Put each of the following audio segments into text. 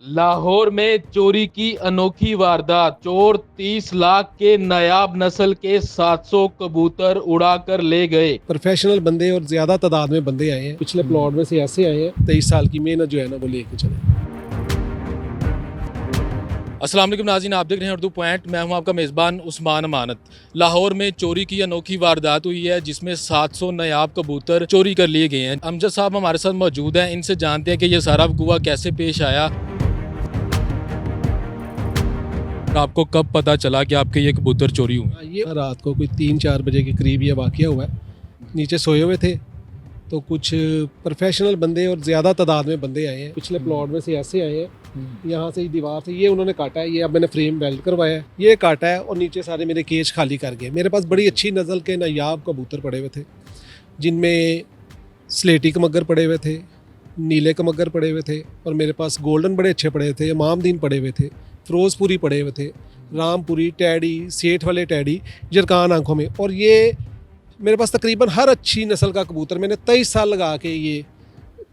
लाहौर में चोरी की अनोखी वारदात। चोर 30 लाख के नायाब नस्ल के 700 कबूतर उड़ा कर ले गए। प्रोफेशनल बंदे और ज्यादा तादाद में बंदे आए हैं। पिछले प्लॉट में से ऐसे आए हैं 23 साल की मेहनत जो है ना वो लेके चले। अस्सलाम वालेकुम नाज़रीन, आप देख रहे हैं उर्दू पॉइंट। मैं हूं आपका मेज़बान उस्मान अमानत। लाहौर में चोरी की अनोखी वारदात हुई है जिसमें 700 नायाब कबूतर चोरी कर लिए गए हैं। अमजद साहब हमारे साथ मौजूद हैं, इनसे जानते हैं कि यह सारा वक़ूआ कैसे पेश आया। आपको कब पता चला कि आपके ये कबूतर चोरी हुए? ये रात को कोई 3-4 बजे के करीब ये वाक़या हुआ है। नीचे सोए हुए थे तो कुछ प्रोफेशनल बंदे और ज़्यादा तादाद में बंदे आए हैं। पिछले प्लॉट में से ऐसे आए हैं, यहाँ से दीवार से ये उन्होंने काटा है। ये अब मैंने फ्रेम वेल्ड करवाया है, ये काटा है और नीचे सारे मेरे केज खाली कर गए। मेरे पास बड़ी अच्छी नस्ल के नायाब कबूतर पड़े हुए थे, जिनमें स्लेटी कमगर पड़े हुए थे, नीले कमगर पड़े हुए थे और मेरे पास गोल्डन बड़े अच्छे पड़े थे, इमामदीन पड़े हुए थे, फिरोजपुरी पड़े हुए थे, रामपुरी, टैडी, सेठ वाले टैडी, जरकान आंखों में। और ये मेरे पास तकरीबन हर अच्छी नस्ल का कबूतर, मैंने 23 साल लगा के ये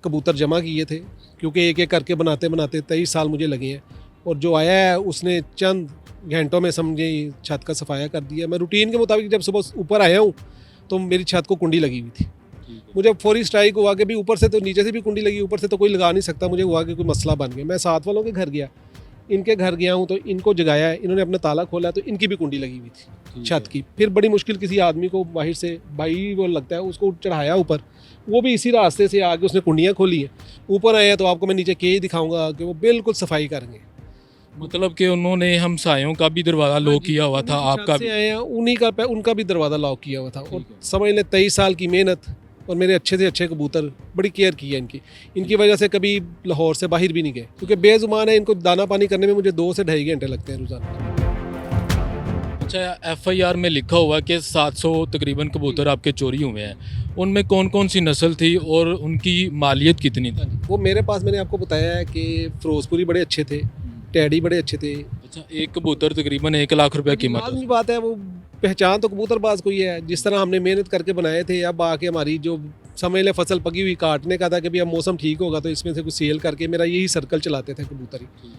कबूतर जमा किए थे, क्योंकि एक एक करके बनाते बनाते 23 साल मुझे लगे हैं। और जो आया है उसने चंद घंटों में समझे छत का सफाया कर दिया। मैं रूटीन के मुताबिक जब सुबह ऊपर आया हूँ तो मेरी छत को कुंडी लगी हुई थी। मुझे फौरी स्ट्राइक हुआ कि भी ऊपर से तो नीचे से भी कुंडी लगी, ऊपर से तो कोई लगा नहीं सकता। मुझे हुआ कि कोई मसला बन गया। मैं साथ वालों के घर गया, इनके घर गया हूँ तो इनको जगाया है, इन्होंने अपना ताला खोला तो इनकी भी कुंडी लगी हुई थी छत की। फिर बड़ी मुश्किल किसी आदमी को बाहर से, भाई वो लगता है, उसको चढ़ाया ऊपर। वो भी इसी रास्ते से आके उसने कुंडियाँ खोली हैं। ऊपर आए हैं तो आपको मैं नीचे केज दिखाऊंगा कि वो बिल्कुल सफाई करेंगे। मतलब कि उन्होंने हमसायों का भी दरवाज़ा लॉक किया हुआ था, आपका भी? आए हैं उन्हीं का, उनका भी दरवाज़ा लॉक किया हुआ था। और समझ लें 23 साल की मेहनत और मेरे अच्छे से अच्छे कबूतर, बड़ी केयर की है इनकी वजह से कभी लाहौर से बाहर भी नहीं गए, क्योंकि बेजुबान है। इनको दाना पानी करने में मुझे 2 से 2.5 घंटे लगते हैं रोज़ाना। अच्छा, FIR में लिखा हुआ कि 700 तकरीबन कबूतर आपके चोरी हुए हैं। उनमें कौन कौन सी नस्ल थी और उनकी मालियत कितनी थी? वो मेरे पास, मैंने आपको बताया है कि फिरोजपुरी बड़े अच्छे थे, टैडी बड़े अच्छे थे। अच्छा, एक कबूतर तकरीबन 1 लाख रुपए कीमत है। लाजमी बात है, वो पहचान तो कबूतरबाज को ही है। जिस तरह हमने मेहनत करके बनाए थे, अब आके हमारी जो समझ ले फसल पकी हुई काटने का था कि भी अब मौसम ठीक होगा तो इसमें से कुछ सेल करके, मेरा यही सर्कल चलाते थे कबूतर ही।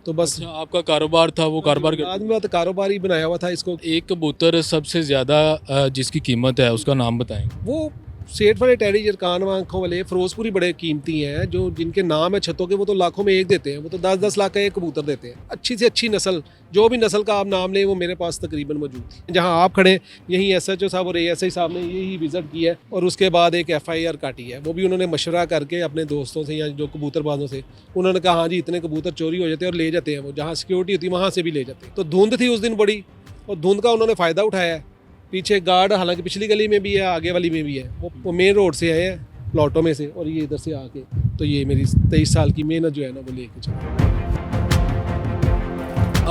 तो बस अच्छा, आपका कारोबार था, वो कारोबार आदमी बात, कारोबार ही बनाया हुआ था इसको। एक कबूतर सबसे ज़्यादा जिसकी कीमत है उसका नाम बताएं। वो सेठ वाले टैडी, जरकान आंखों वाले, फिरोजपुरी बड़े कीमती हैं, जो जिनके नाम है छतों के, वो तो लाखों में एक देते हैं। वो तो 10-10 लाख का एक कबूतर देते हैं। अच्छी से अच्छी नस्ल, जो भी नस्ल का आप नाम लें, वो मेरे पास तकरीबन मौजूद थी। जहां आप खड़े, यहीं SHO साहब और ASI साहब ने यही विजिट की है और उसके बाद एक FIR काटी है। वो भी उन्होंने मशवरा करके अपने दोस्तों से या जो कबूतरबाजों से, उन्होंने कहा हाँ जी इतने कबूतर चोरी हो जाते हैं और ले जाते हैं। वो जहाँ सिक्योरिटी होती है वहाँ से भी ले जाते हैं। तो धुंध थी उस दिन बड़ी, और धुंध का उन्होंने फ़ायदा उठाया है। पीछे गार्ड हालांकि पिछली गली में भी है, आगे वाली में भी है। वो मेन रोड से आए हैं, प्लॉटों में से, और ये इधर से आके तो ये मेरी 23 साल की मेहनत जो है ना वो लेके चले।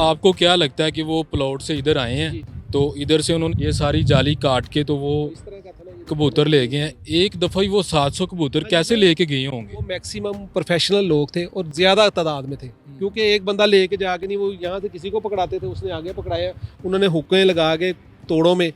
आपको क्या लगता है कि वो प्लॉट से इधर आए हैं तो इधर से उन्होंने ये सारी जाली काट के तो वो इस तरह का था ना, कबूतर ले गए हैं? एक दफ़ा ही वो 700 कबूतर कैसे लेके गए होंगे? वो मैक्सिमम प्रोफेशनल लोग थे और ज़्यादा तादाद में थे, क्योंकि एक बंदा लेके जाके नहीं, वो यहाँ से किसी को पकड़ाते थे, उसने आगे पकड़ाया, उन्होंने हुक्कें लगा के तोड़ों में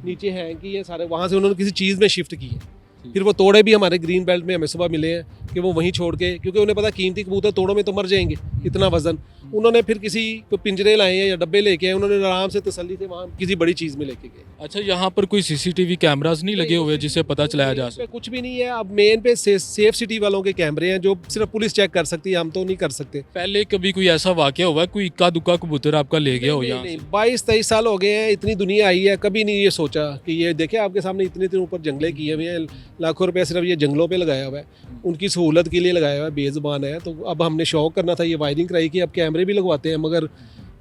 नीचे हैंग की है सारे, वहाँ से उन्होंने किसी चीज़ में शिफ्ट की है। फिर वो तोड़े भी हमारे ग्रीन बेल्ट में हमें सुबह मिले हैं कि वो वहीं छोड़ के, क्योंकि उन्हें पता कीमती कबूतर तोड़ों में तो मर जाएंगे, इतना वजन। उन्होंने फिर किसी को पिंजरे लाए हैं या डब्बे लेके आए, उन्होंने आराम से तसल्ली से वहाँ किसी बड़ी चीज़ में लेके गए। अच्छा, यहाँ पर कोई CCTV कैमरास नहीं लगे हुए जिससे पता चलाया जा सके? कुछ भी नहीं है। अब मेन पे सेफ सिटी वालों के कैमरे हैं जो सिर्फ पुलिस चेक कर सकती है, हम तो नहीं कर सकते। पहले कभी कोई ऐसा वाकया हुआ कोई इक्का दुक्का कबूतर आपका ले गया हो यहाँ? 22-23 साल हो गए हैं, इतनी दुनिया आई है, कभी नहीं ये सोचा कि ये देखे आपके सामने इतने इतने ऊपर जंगले किए हुए हैं, लाखों रुपए सिर्फ ये जंगलों पे लगाया हुआ है, उनकी सहूलत के लिए लगाया हुआ है। बेजुबान है तो अब हमने शौक करना था, ये वायरिंग कराई कि अब कैमरे भी लगवाते हैं, मगर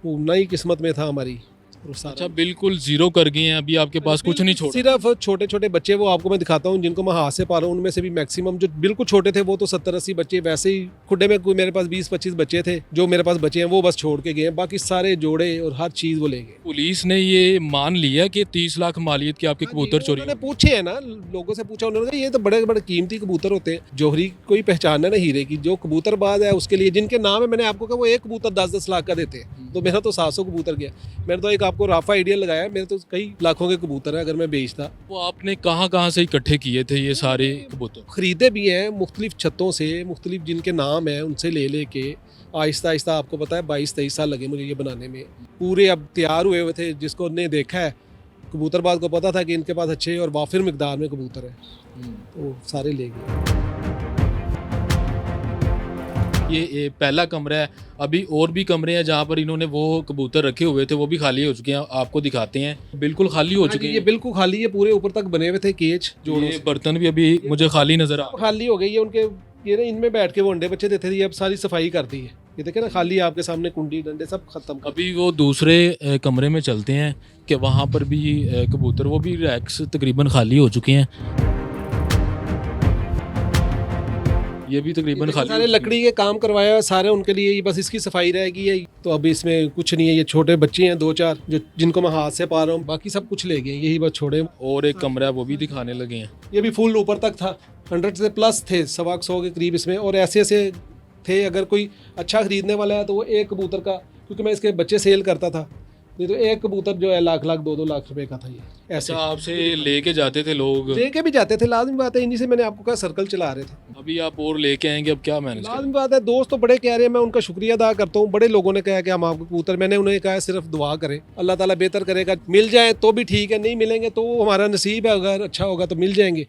वो ना ही किस्मत में था हमारी। अच्छा, बिल्कुल जीरो कर गए हैं, अभी आपके पास कुछ नहीं छोड़ा? सिर्फ छोटे छोटे बच्चे, वो आपको मैं दिखाता हूँ, जिनको मैं हाथ से पाला हूँ, उनमें से भी मैक्सिमम जो बिल्कुल छोटे थे वो तो 70-80 बच्चे वैसे ही खुडे में, कोई मेरे पास 20-25 बच्चे थे जो मेरे पास बचे हैं, वो बस छोड़ के गए हैं। बाकी सारे जोड़े और हर चीज़ वो ले गए। पुलिस ने ये मान लिया कि 30 लाख मालियत के आपके कबूतर चोरी? उन्होंने पूछे है ना, लोगों से पूछा, उन्होंने कहा ये तो बड़े बड़े कीमती कबूतर होते हैं, जोहरी कोई पहचान है ना हीरे की। जो कबूतरबाज है उसके लिए, जिनके नाम है, मैंने आपको कहा वो एक कबूतर 10-10 लाख का देते हैं, तो मेरा तो 700 कबूतर गया। मैंने तो एक आपको रफ आइडिया लगाया है, मेरे तो कई लाखों के कबूतर हैं अगर मैं बेचता। वो आपने कहाँ से इकट्ठे किए थे ये सारे कबूतर? ख़रीदे भी हैं मुख्तलिफ छतों से, मुख्तलिफ जिनके नाम हैं उनसे ले के आहिस्ता आहिस्ता, आपको पता है 22-23 साल लगे मुझे ये बनाने में। पूरे अब तैयार हुए हुए थे, जिसको ने देखा है कबूतरबाज को पता था कि इनके पास अच्छे और वाफिर मिकदार में कबूतर है, तो सारे ले गए। ये पहला कमरा है, अभी और भी कमरे हैं जहाँ पर इन्होंने वो कबूतर रखे हुए थे, वो भी खाली हो चुके हैं, आपको दिखाते हैं। बिल्कुल खाली हो चुके ये हैं, बिल्कुल खाली है, पूरे ऊपर तक बने हुए थे केज जोड़ों ये से। बर्तन भी अभी मुझे खाली नजर आ। खाली हो गई है उनके, ये ना इनमें बैठ के वो अंडे बच्चे देते थे, ये अब सारी सफाई कर दी है। ये देखे ना खाली है आपके सामने, कुंडी डंडे सब खत्म कर। अभी वो दूसरे कमरे में चलते हैं कि वहाँ पर भी कबूतर, वो भी रैक्स तकरीबन खाली हो चुके हैं। ये भी तकरीबन खाली सारे लकड़ी के काम करवाया है सारे उनके लिए, ये बस इसकी सफाई रहेगी है। तो अभी इसमें कुछ नहीं है, ये छोटे बच्चे हैं 2-4 जो जिनको मैं हाथ से पा रहा हूँ, बाकी सब कुछ ले गए, यही बस छोड़े। और एक कमरा है वो भी दिखाने लगे हैं। ये भी फुल ऊपर तक था, 100 से प्लस थे, 100 के करीब इसमें। और ऐसे ऐसे थे, अगर कोई अच्छा खरीदने वाला है तो वो एक कबूतर का, क्योंकि मैं इसके बच्चे सेल करता था, नहीं तो एक कबूतर जो है लाख 2-2 लाख रुपए का था। ये ऐसे आपसे लेके जाते थे लोग? लेके भी जाते थे, लाजमी बात है, इन्हीं से मैंने आपको कहा सर्कल चला रहे थे। अभी आप और लेके आएंगे, अब क्या मैनेज लाजमी बात है, दोस्त तो बड़े कह रहे हैं, मैं उनका शुक्रिया अदा करता हूँ। बड़े लोगों ने कहा कि हम आपको कबूतर, मैंने उन्हें कहा सिर्फ दुआ करें, अल्लाह ताला बेहतर करेगा, मिल जाए तो भी ठीक है, नहीं मिलेंगे तो हमारा नसीब है, अगर अच्छा होगा तो मिल जाएंगे।